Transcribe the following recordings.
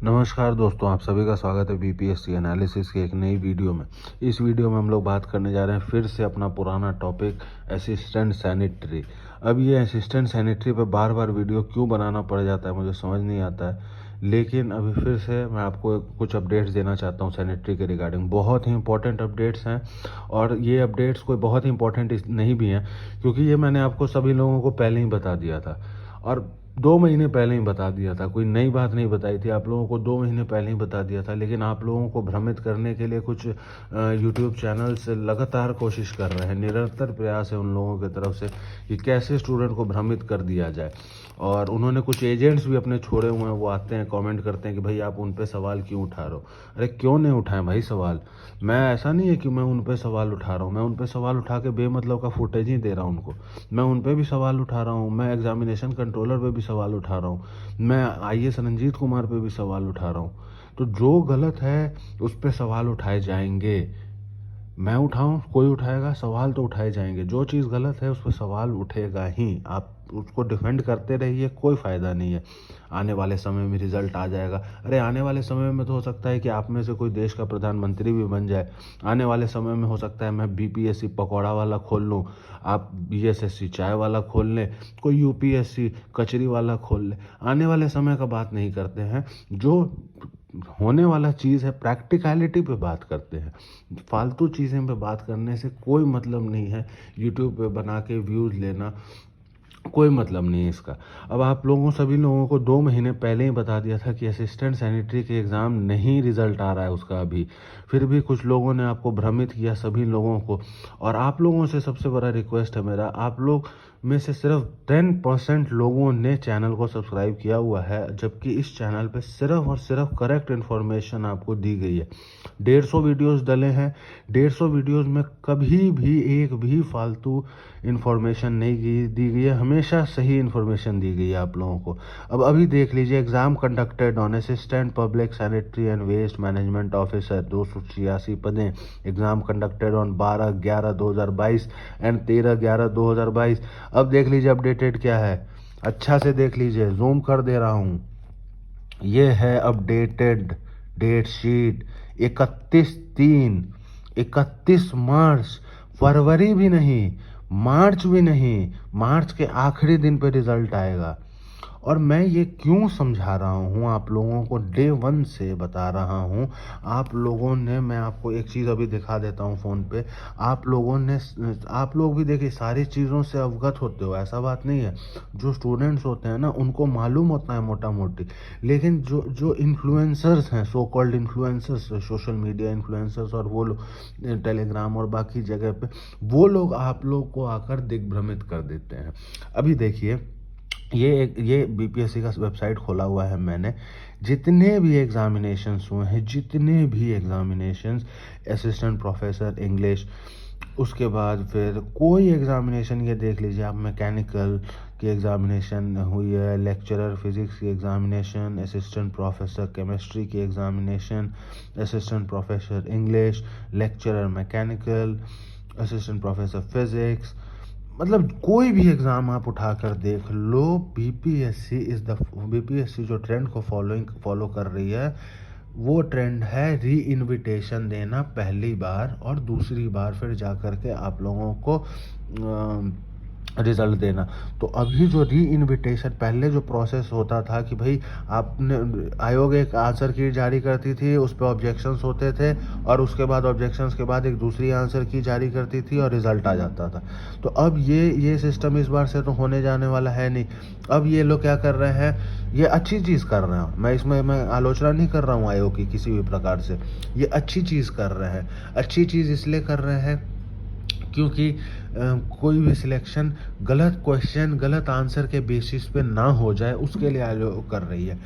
नमस्कार दोस्तों, आप सभी का स्वागत है बीपीएससी एनालिसिस की एक नई वीडियो में। इस वीडियो में हम लोग बात करने जा रहे हैं फिर से अपना पुराना टॉपिक असिस्टेंट सैनिटरी। अब ये असिस्टेंट सैनिटरी पे बार बार वीडियो क्यों बनाना पड़ जाता है मुझे समझ नहीं आता है, लेकिन अभी फिर से मैं आपको कुछ अपडेट्स देना चाहता हूँ सैनिटरी के रिगार्डिंग। बहुत ही इंपॉर्टेंट अपडेट्स हैं और ये अपडेट्स कोई बहुत ही इंपॉर्टेंट नहीं भी हैं, क्योंकि ये मैंने आपको सभी लोगों को पहले ही बता दिया था और 2 महीने पहले ही बता दिया था। कोई नई बात नहीं बताई थी, आप लोगों को 2 महीने पहले ही बता दिया था। लेकिन आप लोगों को भ्रमित करने के लिए कुछ यूट्यूब चैनल्स लगातार कोशिश कर रहे हैं, निरंतर प्रयास है उन लोगों की तरफ से कि कैसे स्टूडेंट को भ्रमित कर दिया जाए। और उन्होंने कुछ एजेंट्स भी अपने छोड़े हुए हैं, वो आते हैं कमेंट करते हैं कि भाई आप उन पे सवाल क्यों उठा रहे हो। अरे क्यों नहीं उठाएं भाई सवाल। मैं ऐसा नहीं है कि मैं उन पे सवाल उठा रहा हूँ, मैं उन पे सवाल उठा के बेमतलब का फुटेज ही दे रहा हूँ उनको। मैं उन पे भी सवाल उठा रहा हूँ, मैं एग्जामिनेशन कंट्रोलर पे भी सवाल उठा रहा हूँ, मैं आईएएस रंजीत कुमार पे भी सवाल उठा रहा हूँ। तो जो गलत है उस पर सवाल उठाए जाएंगे। मैं उठाऊं, कोई उठाएगा, सवाल तो उठाए जाएंगे। जो चीज़ गलत है उस पर सवाल उठेगा ही। आप उसको डिफेंड करते रहिए, कोई फ़ायदा नहीं है। आने वाले समय में रिजल्ट आ जाएगा। अरे आने वाले समय में तो हो सकता है कि आप में से कोई देश का प्रधानमंत्री भी बन जाए। आने वाले समय में हो सकता है मैं बीपीएससी पकौड़ा वाला खोल लूँ, आप बीएसएससी चाय वाला खोल लें, कोई यूपीएससी कचरी वाला खोल ले। आने वाले समय का बात नहीं करते हैं, जो होने वाला चीज़ है प्रैक्टिकलिटी पे बात करते हैं। फालतू चीज़ें पे बात करने से कोई मतलब नहीं है। यूट्यूब पे बना के व्यूज़ लेना कोई मतलब नहीं है इसका। अब आप लोगों सभी लोगों को 2 महीने पहले ही बता दिया था कि असिस्टेंट सैनिटरी के एग्ज़ाम नहीं रिजल्ट आ रहा है उसका अभी। फिर भी कुछ लोगों ने आपको भ्रमित किया, सभी लोगों को। और आप लोगों से सबसे बड़ा रिक्वेस्ट है मेरा, आप लोग में से सिर्फ 10% लोगों ने चैनल को सब्सक्राइब किया हुआ है, जबकि इस चैनल पे सिर्फ और सिर्फ करेक्ट इन्फॉर्मेशन आपको दी गई है। 150 वीडियोस डले हैं, 150 वीडियोस में कभी भी एक भी फालतू इन्फॉर्मेशन नहीं दी गई है, हमेशा सही इन्फॉर्मेशन दी गई है आप लोगों को। अब अभी देख लीजिए, exam conducted on assistant public sanitary and waste management officer 286 पदें। Exam conducted on 12/11/2022 and 13/11/2022। अब देख लीजिए अपडेटेड क्या है, अच्छा से देख लीजिए, जूम कर दे रहा हूँ। ये है अपडेटेड डेट शीट 31/3, 31 मार्च। फरवरी भी नहीं, मार्च भी नहीं, मार्च के आखिरी दिन पे रिजल्ट आएगा। और मैं ये क्यों समझा रहा हूँ आप लोगों को, डे 1 से बता रहा हूँ। आप लोगों ने, मैं आपको एक चीज़ अभी दिखा देता हूँ फ़ोन पे। आप लोगों ने, आप लोग भी देखिए सारी चीज़ों से अवगत होते हो, ऐसा बात नहीं है। जो स्टूडेंट्स होते हैं ना उनको मालूम होता है मोटा मोटी, लेकिन जो जो इन्फ्लुएंसर्स हैं, so called influencers, social media influencers, और वो लोग टेलीग्राम और बाकी जगह पे, वो लोग आप लोग को आकर दिग्भ्रमित कर देते हैं। अभी देखिए, ये बीपीएससी का वेबसाइट खोला हुआ है मैंने। जितने भी एग्जामिनेशंस हुए हैं, जितने भी एग्जामिनेशंस, असिस्टेंट प्रोफेसर इंग्लिश, उसके बाद फिर कोई एग्जामिनेशन, ये देख लीजिए आप, मैकेनिकल की एग्जामिनेशन हुई है, लेक्चरर फिजिक्स की एग्जामिनेशन, असिस्टेंट प्रोफेसर केमिस्ट्री की examination, assistant professor English, lecturer mechanical, assistant professor physics, मतलब कोई भी एग्ज़ाम आप उठाकर देख लो। बीपीएससी जो ट्रेंड को फॉलो कर रही है, वो ट्रेंड है री इनविटेशन देना पहली बार, और दूसरी बार फिर जा कर के आप लोगों को रिजल्ट देना। तो अभी जो री इनविटेशन, पहले जो प्रोसेस होता था कि भाई आपने, आयोग एक आंसर की जारी करती थी, उस पर ऑब्जेक्शंस होते थे, और उसके बाद ऑब्जेक्शंस के बाद एक दूसरी आंसर की जारी करती थी और रिजल्ट आ जाता था। तो अब ये सिस्टम इस बार से तो होने जाने वाला है नहीं। अब ये लोग क्या कर रहे हैं, ये अच्छी चीज़ कर रहे हैं, मैं इसमें मैं आलोचना नहीं कर रहा हूँ आयोग की किसी भी प्रकार से। ये अच्छी चीज़ कर रहे हैं। अच्छी चीज़ इसलिए कर रहे हैं क्योंकि कोई भी सिलेक्शन गलत क्वेश्चन, गलत आंसर के बेसिस पे ना हो जाए, उसके लिए आयोग कर रही है।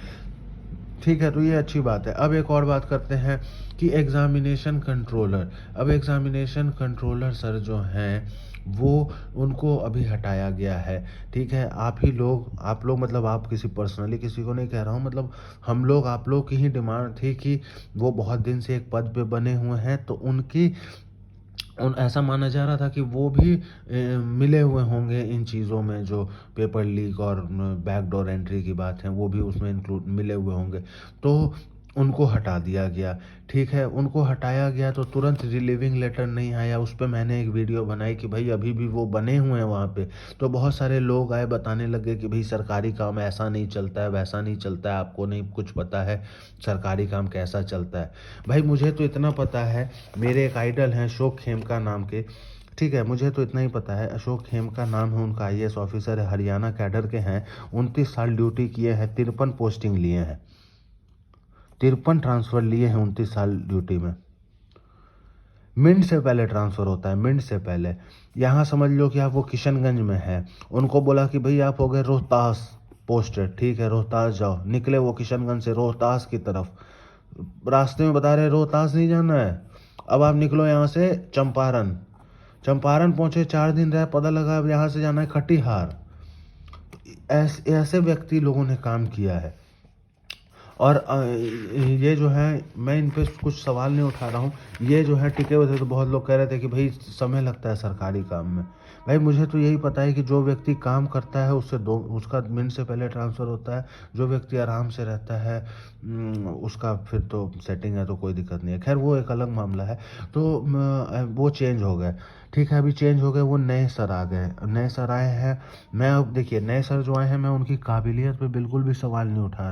ठीक है, तो ये अच्छी बात है। अब एक और बात करते हैं कि एग्जामिनेशन कंट्रोलर, अब एग्जामिनेशन कंट्रोलर सर जो हैं वो, उनको अभी हटाया गया है। ठीक है, आप लोग मतलब, आप किसी पर्सनली किसी को नहीं कह रहा हूँ, मतलब हम लोग, आप लोग की ही डिमांड थी कि वो बहुत दिन से एक पद पे बने हुए हैं, तो उनकी ऐसा माना जा रहा था कि वो भी मिले हुए होंगे इन चीज़ों में, जो पेपर लीक और बैकडोर एंट्री की बात है वो भी उसमें इंक्लूड मिले हुए होंगे। तो उनको हटा दिया गया। ठीक है, उनको हटाया गया तो तुरंत रिलीविंग लेटर नहीं आया। उस पे मैंने एक वीडियो बनाई कि भाई अभी भी वो बने हुए हैं वहाँ पे। तो बहुत सारे लोग आए बताने लगे कि भाई सरकारी काम ऐसा नहीं चलता है, वैसा नहीं चलता है, आपको नहीं कुछ पता है सरकारी काम कैसा चलता है। भाई मुझे तो इतना पता है, मेरे एक आइडल हैं अशोक खेमका नाम के। ठीक है, मुझे तो इतना ही पता है, अशोक खेमका नाम है उनका, आईएएस ऑफिसर है, हरियाणा कैडर के हैं। 29 साल ड्यूटी किए हैं, 53 पोस्टिंग लिए हैं, 53 ट्रांसफ़र लिए हैं 29 साल ड्यूटी में। मिंट से पहले ट्रांसफ़र होता है, मिंट से पहले। यहाँ समझ लो कि आप वो किशनगंज में है, उनको बोला कि भाई आप हो गए रोहतास पोस्टेड, ठीक है रोहतास जाओ। निकले वो किशनगंज से रोहतास की तरफ, रास्ते में बता रहे रोहतास नहीं जाना है, अब आप निकलो यहाँ से चंपारण। चंपारण पहुँचे, 4 दिन रहे, पता लगा अब यहाँ से जाना है कटिहार। ऐसे व्यक्ति लोगों ने काम किया है। और ये जो है, मैं इन पे कुछ सवाल नहीं उठा रहा हूँ, ये जो है टिके हुए थे। तो बहुत लोग कह रहे थे कि भाई समय लगता है सरकारी काम में। भाई मुझे तो यही पता है कि जो व्यक्ति काम करता है उसका मिनट से पहले ट्रांसफ़र होता है। जो व्यक्ति आराम से रहता है उसका फिर तो सेटिंग है तो कोई दिक्कत नहीं है। खैर वो एक अलग मामला है। तो वो चेंज हो गए, ठीक है, अभी चेंज हो गए, वो नए सर आ गए, नए सर आए हैं। मैं अब देखिए नए सर जो आए हैं, मैं उनकी काबिलियत पे बिल्कुल भी सवाल नहीं उठा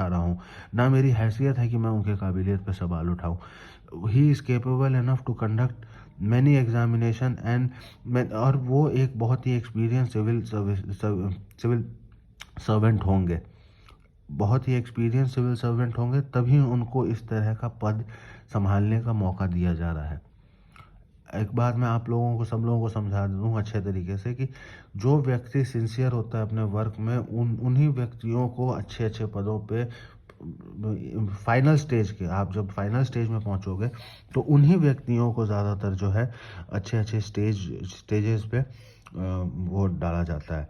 रहा हूँ। ना मेरी हैसियत है कि मैं उनके काबिलियत पे सवाल उठाऊँ। He is capable enough to conduct many examination and, और वो एक बहुत ही एक्सपीरियंस सिविल सर्वेंट होंगे, बहुत ही एक्सपीरियंस सिविल सर्वेंट होंगे, तभी उनको इस तरह का पद संभालने का मौका दिया जा रहा है। एक बात मैं आप लोगों को, सब लोगों को समझा दूँ अच्छे तरीके से कि जो व्यक्ति सिंसियर होता है अपने वर्क में, उन्हीं व्यक्तियों को अच्छे अच्छे पदों पे, फाइनल स्टेज के, आप जब फाइनल स्टेज में पहुंचोगे तो उन्हीं व्यक्तियों को ज़्यादातर जो है अच्छे अच्छे स्टेजेस पे वो डाला जाता है।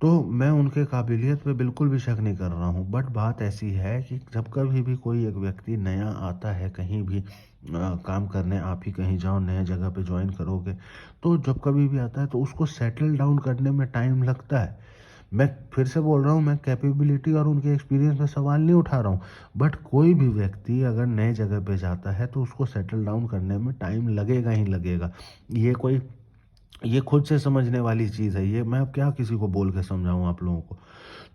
तो मैं उनके काबिलियत पे बिल्कुल भी शक नहीं कर रहा हूँ। बट बात ऐसी है कि जब कभी भी कोई एक व्यक्ति नया आता है कहीं भी काम करने, आप ही कहीं जाओ नए जगह पे ज्वाइन करोगे, तो जब कभी भी आता है तो उसको सेटल डाउन करने में टाइम लगता है। मैं फिर से बोल रहा हूँ, मैं कैपेबिलिटी और उनके एक्सपीरियंस में सवाल नहीं उठा रहा हूँ। बट कोई भी व्यक्ति अगर नए जगह पे जाता है तो उसको सेटल डाउन करने में टाइम लगेगा ही लगेगा। ये खुद से समझने वाली चीज़ है। ये मैं अब क्या किसी को बोल के समझाऊँ आप लोगों को।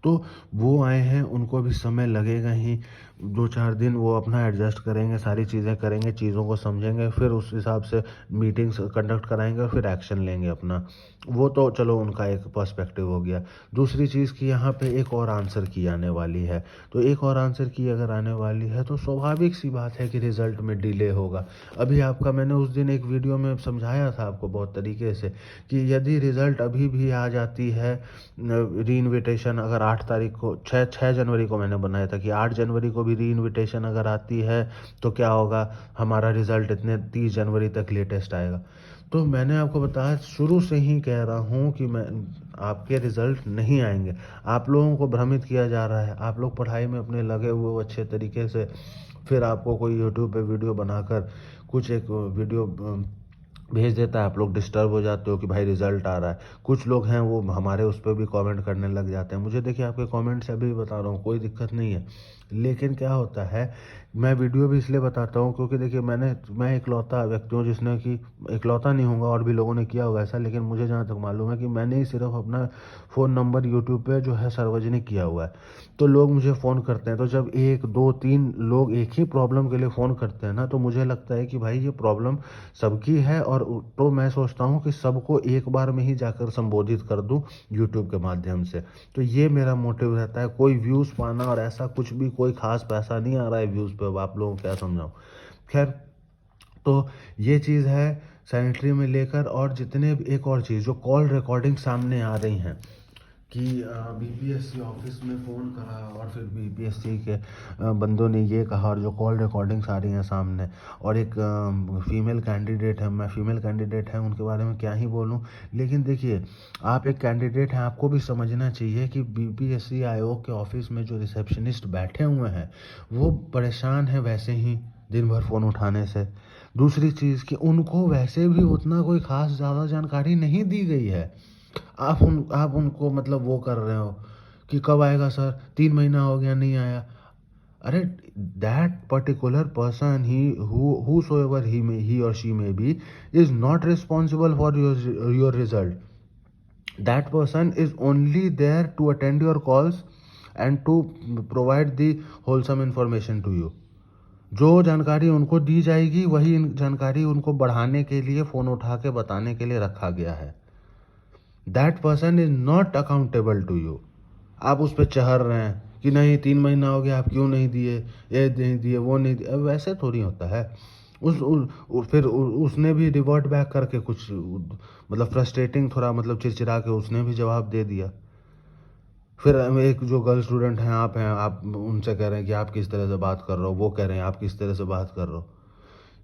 तो वो आए हैं, उनको भी समय लगेगा ही। 2-4 दिन वो अपना एडजस्ट करेंगे, सारी चीज़ें करेंगे, चीज़ों को समझेंगे, फिर उस हिसाब से मीटिंग्स कंडक्ट कराएंगे और फिर एक्शन लेंगे अपना। वो तो चलो उनका एक पर्सपेक्टिव हो गया। दूसरी चीज़ कि यहाँ पे एक और आंसर की आने वाली है। तो एक और आंसर की अगर आने वाली है तो स्वाभाविक सी बात है कि रिज़ल्ट में डिले होगा। अभी आपका मैंने उस दिन एक वीडियो में समझाया था आपको बहुत तरीके से कि यदि रिज़ल्ट अभी भी आ जाती है, री इन्विटेशन अगर 8 तारीख को, 6 जनवरी को मैंने बनाया था कि 8 जनवरी को भी री इन्विटेशन अगर आती है तो क्या होगा, हमारा रिज़ल्ट इतने 30 जनवरी तक लेटेस्ट आएगा। तो मैंने आपको बताया, शुरू से ही कह रहा हूँ कि मैं आपके रिज़ल्ट नहीं आएंगे। आप लोगों को भ्रमित किया जा रहा है, आप लोग पढ़ाई में अपने लगे हुए हो अच्छे तरीके से, फिर आपको कोई यूट्यूब पे वीडियो बनाकर कुछ एक वीडियो भेज देता है, आप लोग डिस्टर्ब हो जाते हो कि भाई रिज़ल्ट आ रहा है। कुछ लोग हैं वो हमारे उस पर भी कमेंट करने लग जाते हैं। मुझे देखिए आपके कमेंट से अभी बता रहा हूँ, कोई दिक्कत नहीं है। लेकिन क्या होता है, मैं वीडियो भी इसलिए बताता हूँ क्योंकि देखिए मैं इकलौता व्यक्ति हूँ जिसने कि, इकलौता नहीं होगा और भी लोगों ने किया होगा ऐसा, लेकिन मुझे जहाँ तक मालूम है कि मैंने ही सिर्फ अपना फ़ोन नंबर यूट्यूब पे जो है सार्वजनिक किया हुआ है। तो लोग मुझे फ़ोन करते हैं, तो जब 1, 2, 3 लोग एक ही प्रॉब्लम के लिए फ़ोन करते हैं ना, तो मुझे लगता है कि भाई ये प्रॉब्लम सबकी है। और तो मैं सोचता हूँ कि सबको एक बार में ही जाकर संबोधित कर दूँ यूट्यूब के माध्यम से। तो ये मेरा मोटिव रहता है, कोई व्यूज़ पाना और ऐसा कुछ भी, कोई ख़ास पैसा नहीं आ रहा है व्यूज़ पे, अब आप लोगों को क्या समझाऊँ। खैर, तो ये चीज़ है सैनिटरी में लेकर। और जितने भी, एक और चीज़ जो कॉल रिकॉर्डिंग सामने आ रही हैं कि बीपीएससी ऑफिस में फ़ोन करा और फिर बीपीएससी के बंदों ने ये कहा, और जो कॉल रिकॉर्डिंग्स आ रही हैं सामने, और एक फीमेल कैंडिडेट है, मैं फीमेल कैंडिडेट है उनके बारे में क्या ही बोलूं। लेकिन देखिए, आप एक कैंडिडेट हैं, आपको भी समझना चाहिए कि बीपीएससी आयोग के ऑफिस में जो रिसेप्शनिस्ट बैठे हुए हैं वो परेशान हैं वैसे ही, दिन भर फ़ोन उठाने से। दूसरी चीज़ कि उनको वैसे भी उतना कोई ख़ास ज़्यादा जानकारी नहीं दी गई है। आप उनको मतलब वो कर रहे हो कि कब आएगा सर, 3 महीना हो गया नहीं आया। अरे that particular person whosoever he or she may be is not responsible for your result. That person is only there to attend your calls and to provide the wholesome information to you. जो जानकारी उनको दी जाएगी वही जानकारी उनको बढ़ाने के लिए फ़ोन उठा के बताने के लिए रखा गया है। That person is not accountable to you. आप उस पर चढ़ रहे हैं कि नहीं 3 महीना हो गया, आप क्यों नहीं दिए, ये नहीं दिए, वो नहीं दिए। अब वैसे थोड़ी होता है। फिर उसने भी रिवर्ट बैक करके कुछ मतलब फ्रस्ट्रेटिंग थोड़ा मतलब चिड़चिड़ा के उसने भी जवाब दे दिया। फिर एक जो गर्ल स्टूडेंट हैं आप उनसे कह रहे हैं कि आप किस तरह से बात कर रहे हो, वो कह रहे हैं आप किस तरह से बात कर रहे हो।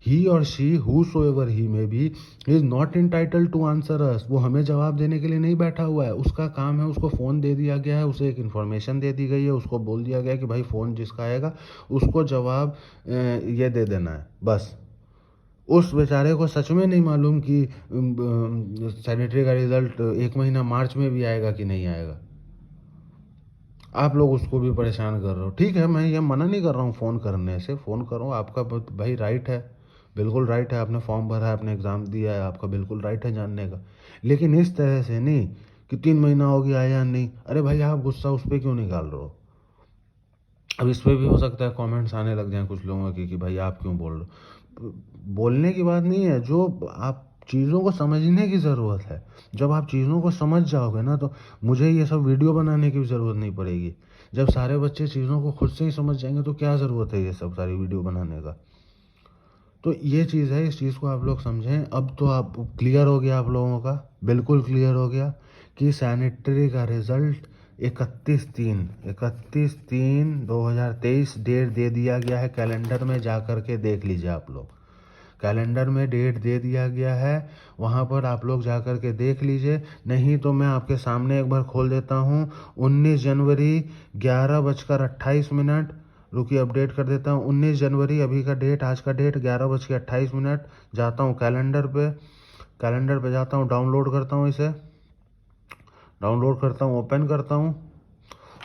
He or she whosoever he may be is not entitled to answer us. वो हमें जवाब देने के लिए नहीं बैठा हुआ है। उसका काम है, उसको फ़ोन दे दिया गया है, उसे एक इन्फॉर्मेशन दे दी गई है, उसको बोल दिया गया है कि भाई फ़ोन जिसका आएगा उसको जवाब ये दे देना है बस। उस बेचारे को सच में नहीं मालूम कि सैनिटरी का रिज़ल्ट 1 महीना मार्च में भी आएगा कि नहीं आएगा। आप लोग उसको भी परेशान कर रहे हो। ठीक है, मैं ये मना नहीं कर रहा हूँ फ़ोन करने से, फ़ोन करो, आपका भाई राइट है, बिल्कुल राइट है। आपने फॉर्म भरा है, आपने एग्ज़ाम दिया है, आपका बिल्कुल राइट है जानने का। लेकिन इस तरह से नहीं कि 3 महीना हो गया आया नहीं। अरे भाई आप गुस्सा उस पर क्यों निकाल रहे हो? अब इस पर भी हो सकता है कमेंट्स आने लग जाएं कुछ लोगों के कि भाई आप क्यों बोल रहे हो। बोलने की बात नहीं है, जो आप चीज़ों को समझने की ज़रूरत है। जब आप चीज़ों को समझ जाओगे ना तो मुझे ये सब वीडियो बनाने की भी ज़रूरत नहीं पड़ेगी। जब सारे बच्चे चीज़ों को खुद से ही समझ जाएंगे तो क्या ज़रूरत है ये सब सारी वीडियो बनाने का। तो ये चीज़ है, इस चीज़ को आप लोग समझें। अब तो आप क्लियर हो गया, आप लोगों का बिल्कुल क्लियर हो गया कि सैनिटरी का रिज़ल्ट 31/3/2023 डेट दे दिया गया है। कैलेंडर में जा कर के देख लीजिए आप लोग, कैलेंडर में डेट दे दिया गया है, वहाँ पर आप लोग जा कर के देख लीजिए। नहीं तो मैं आपके सामने एक बार खोल देता हूँ। 19 जनवरी 11:28। रुकिए अपडेट कर देता हूँ। 19 जनवरी अभी का डेट, आज का डेट 11:28। जाता हूँ कैलेंडर पे जाता हूँ, डाउनलोड करता हूँ, इसे डाउनलोड करता हूँ, ओपन करता हूँ,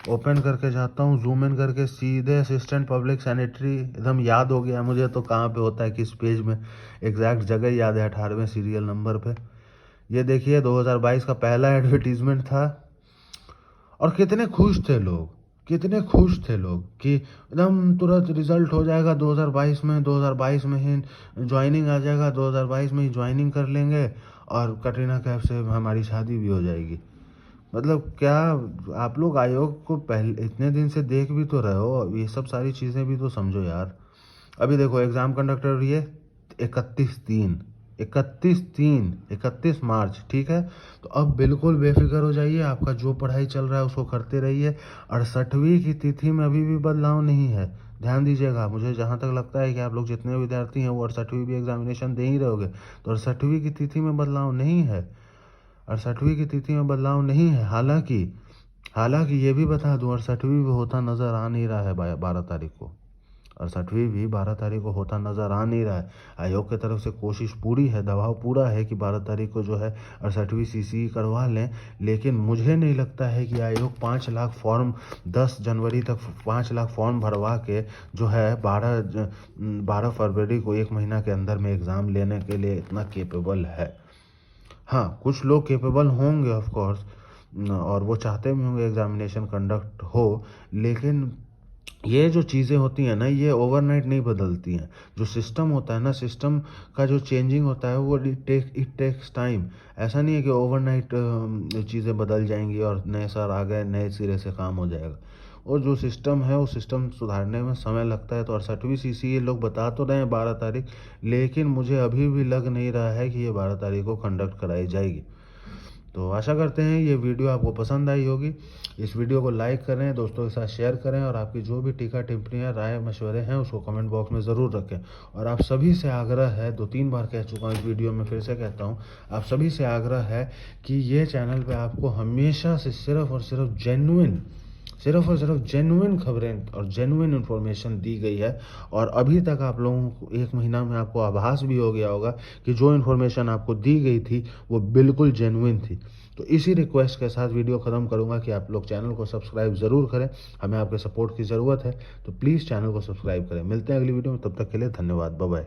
ओपन करके जाता हूँ, जूम इन करके सीधे असिस्टेंट पब्लिक सैनिटरी एकदम याद हो गया मुझे तो कहाँ पे होता है, किस पेज में, एग्जैक्ट जगह याद है, 18वें सीरियल नंबर पे। ये देखिए 2022 का पहला एडवर्टीजमेंट था। और कितने खुश थे लोग, कितने खुश थे लोग कि एकदम तुरंत रिजल्ट हो जाएगा 2022 में ही ज्वाइनिंग आ जाएगा, 2022 में ही ज्वाइनिंग कर लेंगे और कटरीना कैफ से हमारी शादी भी हो जाएगी। मतलब क्या आप लोग आयोग को पहले इतने दिन से देख भी तो रहे हो, ये सब सारी चीज़ें भी तो समझो यार। अभी देखो एग्ज़ाम कंडक्टर ये 31 मार्च, ठीक है। तो अब बिल्कुल बेफिक्र हो जाइए, आपका जो पढ़ाई चल रहा है उसको करते रहिए। 68वीं की तिथि में अभी भी बदलाव नहीं है, ध्यान दीजिएगा। मुझे जहाँ तक लगता है कि आप लोग जितने विद्यार्थी हैं वो 68वीं भी एग्जामिनेशन दे ही रहोगे, तो 68वीं की तिथि में बदलाव नहीं है, 68वीं की तिथि में बदलाव नहीं है। हालांकि ये भी बता दूं 68वीं भी होता नज़र आ नहीं रहा है 12 तारीख को, 68वीं भी 12 तारीख को होता नज़र आ नहीं रहा है। आयोग की तरफ से कोशिश पूरी है, दबाव पूरा है कि 12 तारीख को जो है 68वीं CCE करवा लें। लेकिन मुझे नहीं लगता है कि आयोग 5 लाख फॉर्म 10 जनवरी तक 5 लाख फॉर्म भरवा के जो है 12 फरवरी को 1 महीना के अंदर में एग्ज़ाम लेने के लिए इतना केपेबल है। हाँ, कुछ लोग केपेबल होंगे ऑफ कोर्स, और वो चाहते भी होंगे एग्जामिनेशन कंडक्ट हो, लेकिन ये जो चीज़ें होती हैं ना ये ओवरनाइट नहीं बदलती हैं। जो सिस्टम होता है ना, सिस्टम का जो चेंजिंग होता है वो इट टेक्स टाइम। ऐसा नहीं है कि ओवरनाइट चीज़ें बदल जाएंगी और नए सर आ गए नए सिरे से काम हो जाएगा। और जो सिस्टम है वो सिस्टम सुधारने में समय लगता है। तो 68वीं CCE लोग बता तो रहे हैं 12 तारीख, लेकिन मुझे अभी भी लग नहीं रहा है कि ये 12 तारीख को कंडक्ट कराई जाएगी। तो आशा करते हैं ये वीडियो आपको पसंद आई होगी। इस वीडियो को लाइक करें, दोस्तों के साथ शेयर करें, और आपकी जो भी टीका टिप्पणियाँ राय मशवरे हैं उसको कमेंट बॉक्स में ज़रूर रखें। और आप सभी से आग्रह है, 2-3 बार कह चुका हूँ इस वीडियो में, फिर से कहता हूँ, आप सभी से आग्रह है कि ये चैनल पे आपको हमेशा से सिर्फ और सिर्फ जेन्युइन सिर्फ और सिर्फ जेन्युइन खबरें और जेन्युइन इन्फॉर्मेशन दी गई है। और अभी तक आप लोगों को 1 महीना में आपको आभास भी हो गया होगा कि जो इन्फॉर्मेशन आपको दी गई थी वो बिल्कुल जेन्युइन थी। तो इसी रिक्वेस्ट के साथ वीडियो ख़त्म करूंगा कि आप लोग चैनल को सब्सक्राइब ज़रूर करें, हमें आपके सपोर्ट की ज़रूरत है। तो प्लीज़ चैनल को सब्सक्राइब करें। मिलते हैं अगली वीडियो में, तब तक के लिए धन्यवाद, बाय बाय।